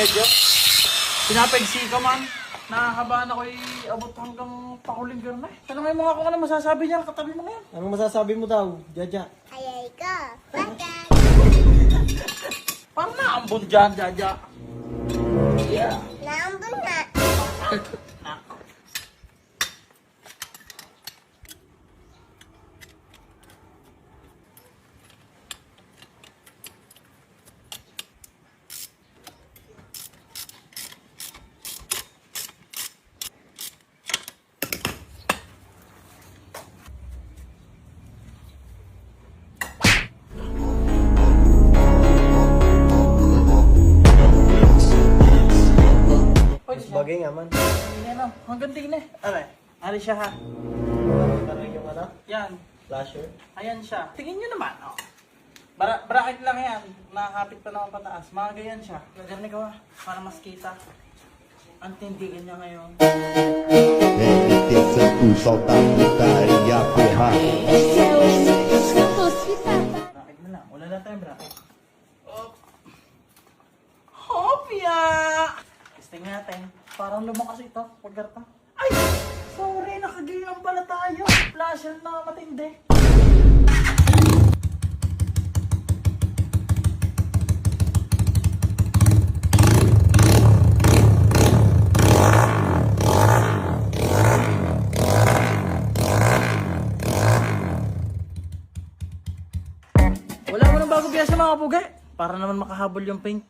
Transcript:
medyo. Pinapagsi ka man. Nakahabaan ako abot hanggang pakuling na. Tanongin mo nga kung ano masasabi niya, katabi mo ngayon. Anong masasabi mo daw, Jaja? Ayay ko. Bakit? Parang naambon dyan, Jaja. Yeah. Naambun na. Bagay nga man. Hindi na, hanggang tingin eh. Aray, ari siya ha. Parang yung ano? Yan, Flasher. ayan siya. Tingin nyo naman, oh. Bracket lang yan, nakakapit pa naman pataas. Mga ganyan siya. Gagarni ko ha, para mas kita. Ang tindigan niya ngayon. Penitência do soltar putaria porra. Esse é o Santos Pitata. Bracket na lang, wala lang tayong bracket. Oh. Hopya! Testing natin. Parang lumakas ito, pagkarta. Ay! Sorry, nakagayang pala tayo. Flasher na matindi. Wala mo ng bago piyesa mga pugi. Para naman makahabol yung paint.